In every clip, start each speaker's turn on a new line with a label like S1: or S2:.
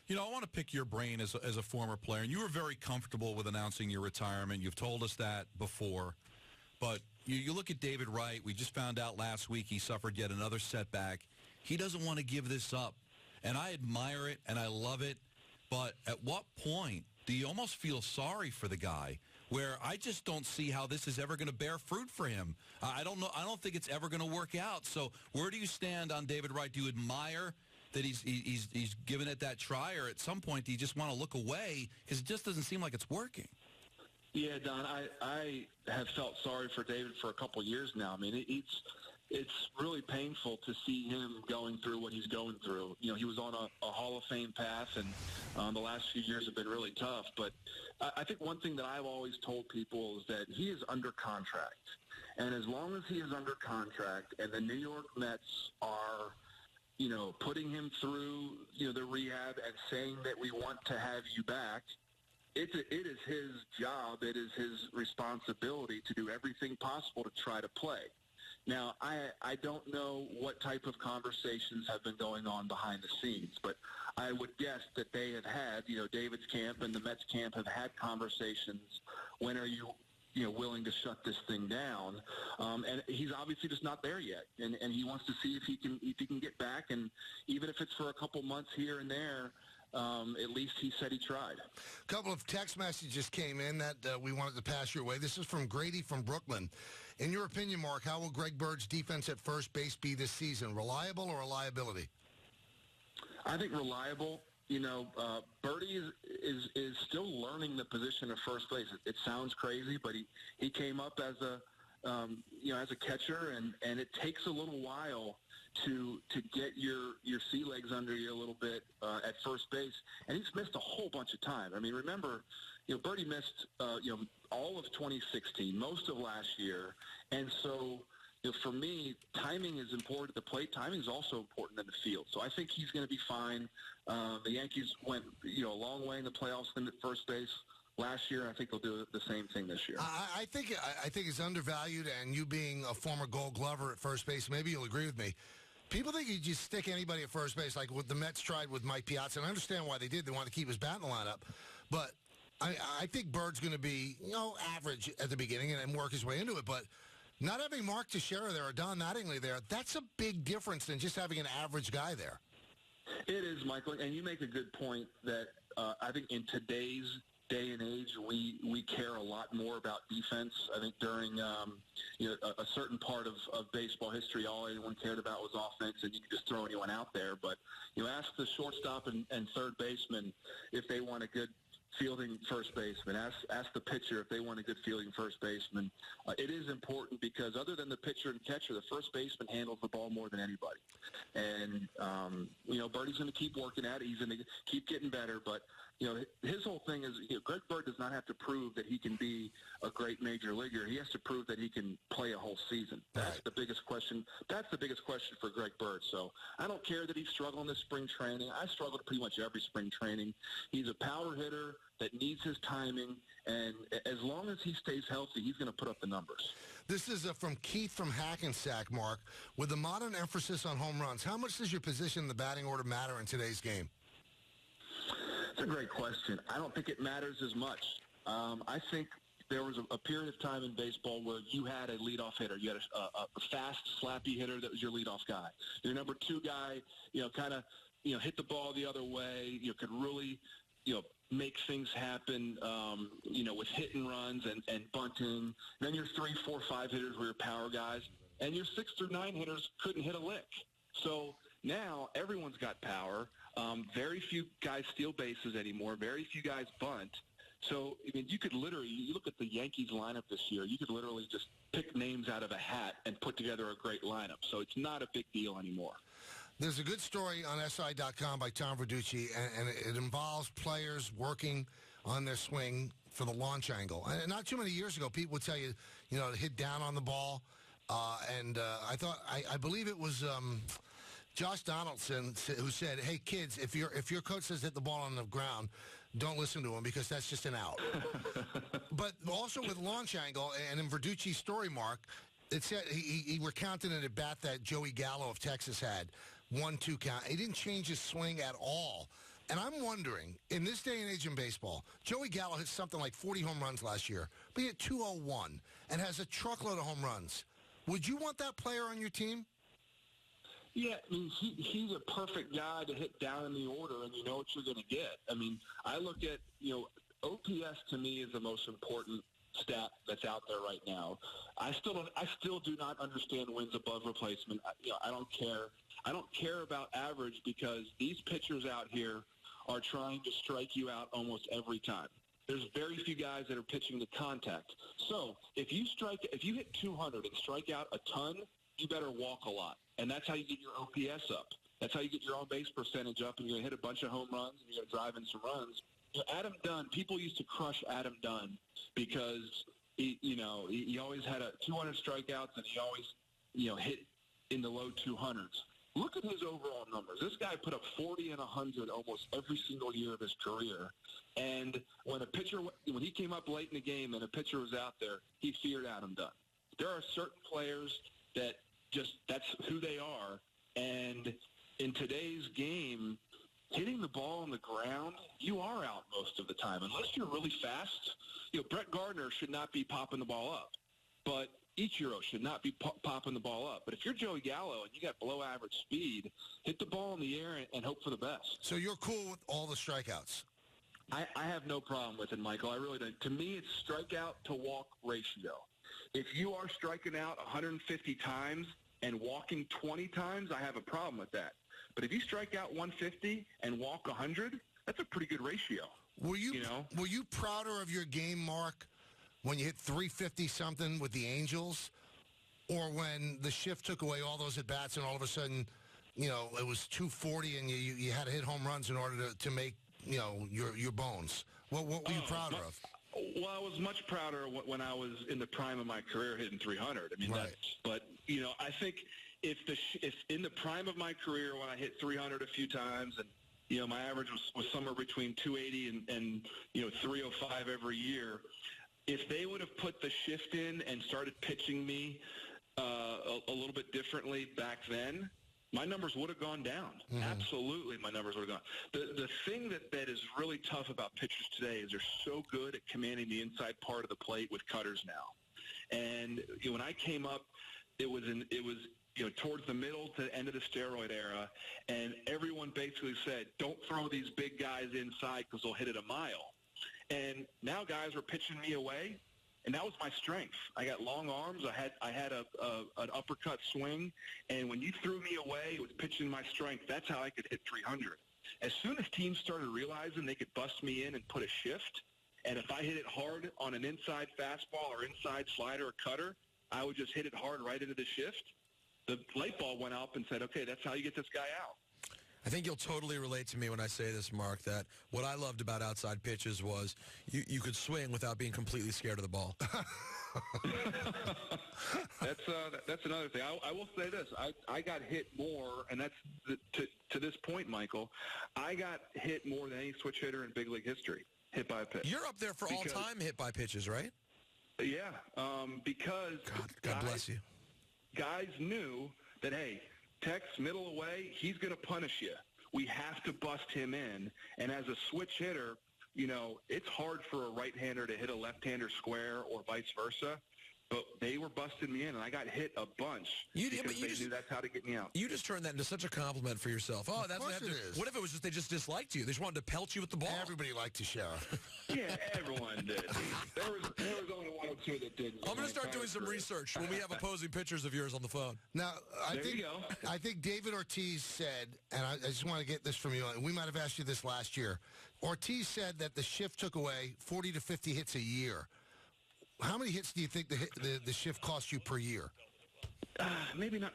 S1: I want to pick your brain as a former player, and you were very comfortable with announcing your retirement. You've told us that before. But you look at David Wright. We just found out last week he suffered yet another setback. He doesn't want to give this up. And I admire it, and I love it. But at what point do you almost feel sorry for the guy, where I just don't see how this is ever going to bear fruit for him? I don't know. I don't think it's ever going to work out. So where do you stand on David Wright? Do you admire that he's given it that try, or at some point do you just want to look away because it just doesn't seem like it's working?
S2: Yeah, Don, I have felt sorry for David for a couple years now. I mean, it's really painful to see him going through what he's going through. He was on a Hall of Fame path, and the last few years have been really tough. But I think one thing that I've always told people is that he is under contract. And as long as he is under contract and the New York Mets are putting him through, the rehab and saying that we want to have you back, it is his job, it is his responsibility to do everything possible to try to play. Now, I don't know what type of conversations have been going on behind the scenes, but I would guess that they have had, David's camp and the Mets camp have had conversations. When are you willing to shut this thing down? And he's obviously just not there yet. And he wants to see if he can get back. And even if it's for a couple months here and there, at least he said he tried.
S3: A couple of text messages came in that we wanted to pass your way. This is from Grady from Brooklyn. In your opinion, Mark, how will Greg Bird's defense at first base be this season? Reliable or a liability?
S2: I think reliable. Birdie is still learning the position of first base. It sounds crazy, but he came up as a catcher, and it takes a little while to get your sea legs under you a little bit at first base. And he's missed a whole bunch of time. I mean, remember, Birdie missed all of 2016, most of last year, and so. For me, timing is important at the plate. Timing is also important in the field. So I think he's going to be fine. The Yankees went, a long way in the playoffs at first base last year. I think they'll do the same thing this year.
S3: I think it's undervalued, and you being a former Gold Glover at first base, maybe you'll agree with me. People think you just stick anybody at first base, like what the Mets tried with Mike Piazza, and I understand why they did. They wanted to keep his bat in the lineup. But I think Bird's going to be, average at the beginning and then work his way into it. But not having Mark Teixeira there or Don Mattingly there, that's a big difference than just having an average guy there.
S2: It is, Michael, and you make a good point that I think in today's day and age, we care a lot more about defense. I think during a certain part of baseball history, all anyone cared about was offense, and you could just throw anyone out there. But ask the shortstop and third baseman if they want a good fielding first baseman. Ask the pitcher if they want a good fielding first baseman. It is important because other than the pitcher and catcher, the first baseman handles the ball more than anybody. And, Birdie's going to keep working at it. He's going to keep getting better. But, his whole thing is Greg Bird does not have to prove that he can be a great major leaguer. He has to prove that he can play a whole season. That's the biggest question. That's the biggest question for Greg Bird. So I don't care that he's struggling this spring training. I struggled pretty much every spring training. He's a power hitter that needs his timing, and as long as he stays healthy, he's going to put up the numbers.
S3: This is from Keith from Hackensack, Mark. With the modern emphasis on home runs, how much does your position in the batting order matter in today's game?
S2: That's a great question. I don't think it matters as much. I think there was a period of time in baseball where you had a leadoff hitter. You had a fast, slappy hitter that was your leadoff guy. Your number two guy, hit the ball the other way. Could really, make things happen, with hit and runs and bunting. Then your 3, 4, 5 hitters were your power guys, and your 6 through 9 hitters couldn't hit a lick. So now everyone's got power. Very few guys steal bases anymore. Very few guys bunt. So, you could literally, you look at the Yankees lineup this year, you could literally just pick names out of a hat and put together a great lineup. So it's not a big deal anymore.
S3: There's a good story on SI.com by Tom Verducci, and it involves players working on their swing for the launch angle. And not too many years ago, people would tell you, to hit down on the ball. I believe it was Josh Donaldson who said, "Hey kids, if your coach says hit the ball on the ground, don't listen to him because that's just an out." But also with launch angle, and in Verducci's story, Mark, it said he recounted an at bat that Joey Gallo of Texas had 1-2 count. He didn't change his swing at all. And I'm wondering, in this day and age in baseball, Joey Gallo hit something like 40 home runs last year, but he hit 201 and has a truckload of home runs. Would you want that player on your team?
S2: Yeah, I mean, he's a perfect guy to hit down in the order, and you know what you're going to get. I mean, I look at, OPS to me is the most important stat that's out there right now. I still do not understand wins above replacement. I don't care. I don't care about average because these pitchers out here are trying to strike you out almost every time. There's very few guys that are pitching to contact. So if you hit 200 and strike out a ton, you better walk a lot. And that's how you get your OPS up. That's how you get your on-base percentage up, and you're going to hit a bunch of home runs, and you're going to drive in some runs. Adam Dunn, people used to crush Adam Dunn because, he always had 200 strikeouts, and he always, hit in the low 200s. Look at his overall numbers. This guy put up 40 and 100 almost every single year of his career. And when he came up late in the game and a pitcher was out there, he feared Adam Dunn. There are certain players that's who they are. And in today's game, hitting the ball on the ground, you are out most of the time. Unless you're really fast, Brett Gardner should not be popping the ball up. But Ichiro should not be popping the ball up. But if you're Joey Gallo and you got below average speed, hit the ball in the air and hope for the best.
S3: So you're cool with all the strikeouts?
S2: I have no problem with it, Michael. I really don't. To me, it's strikeout to walk ratio. If you are striking out 150 times and walking 20 times, I have a problem with that. But if you strike out 150 and walk 100, that's a pretty good ratio.
S3: Were you prouder of your game, Mark, when you hit 350-something with the Angels, or when the shift took away all those at-bats and all of a sudden, it was 240 and you had to hit home runs in order to make, your bones? What were you prouder of?
S2: Well, I was much prouder when I was in the prime of my career hitting 300. I mean,
S3: right.
S2: I think if in the prime of my career when I hit 300 a few times and, my average was somewhere between 280 and 305 every year, if they would have put the shift in and started pitching me a little bit differently back then, my numbers would have gone down. Mm-hmm. Absolutely, my numbers would have gone. The thing that is really tough about pitchers today is they're so good at commanding the inside part of the plate with cutters now. And when I came up, it was towards the middle to the end of the steroid era, and everyone basically said, don't throw these big guys inside because they'll hit it a mile. And now guys were pitching me away, and that was my strength. I got long arms. I had an uppercut swing, and when you threw me away, it was pitching my strength. That's how I could hit 300. As soon as teams started realizing they could bust me in and put a shift, and if I hit it hard on an inside fastball or inside slider or cutter, I would just hit it hard right into the shift. The light bulb went up and said, okay, that's how you get this guy out.
S4: I think you'll totally relate to me when I say this, Mark, that what I loved about outside pitches was you could swing without being completely scared of the ball.
S2: That's another thing. I will say this. I got hit more, and that's to this point, Michael, I got hit more than any switch hitter in big league history, hit by a pitch.
S4: You're up there for all-time hit by pitches, right?
S2: Yeah, because
S4: God bless you.
S2: Guys knew that, hey, Tex, middle away, he's going to punish you. We have to bust him in. And as a switch hitter, it's hard for a right-hander to hit a left-hander square or vice versa. But they were busting me in, and I got hit a bunch because they knew that's how to get me out.
S4: You just turned that into such a compliment for yourself. Oh, that's what
S3: is.
S4: What if it was just they just disliked you? They just wanted to pelt you with the ball.
S3: Everybody liked to shower.
S2: Yeah, everyone did. There was only one or two that didn't.
S4: I'm going to start doing some research when we have opposing pictures of yours on the phone.
S3: Now,
S2: I
S3: think David Ortiz said, and I just want to get this from you, and we might have asked you this last year. Ortiz said that the shift took away 40 to 50 hits a year. How many hits do you think the shift costs you per year?
S2: Maybe not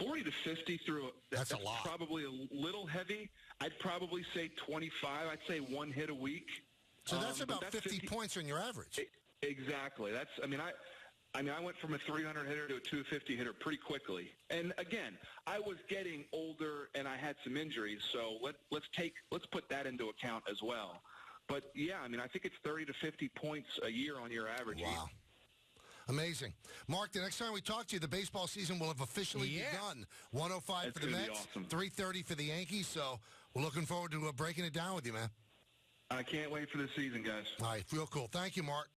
S2: 40 to 50 through.
S3: That's a lot.
S2: Probably a little heavy. I'd probably say 25. I'd say one hit a week.
S3: So that's about 50 points on your average.
S2: Exactly. I went from a 300 hitter to a 250 hitter pretty quickly. And again, I was getting older and I had some injuries. So let's put that into account as well. But, yeah, I think it's 30 to 50 points a year on your average.
S3: Wow. Amazing. Mark, the next time we talk to you, the baseball season will have officially begun. 105 for the Mets,
S2: awesome.
S3: 3:30 for the Yankees. So We're looking forward to breaking it down with you, man.
S2: I can't wait for the season, guys.
S3: All right, real cool. Thank you, Mark.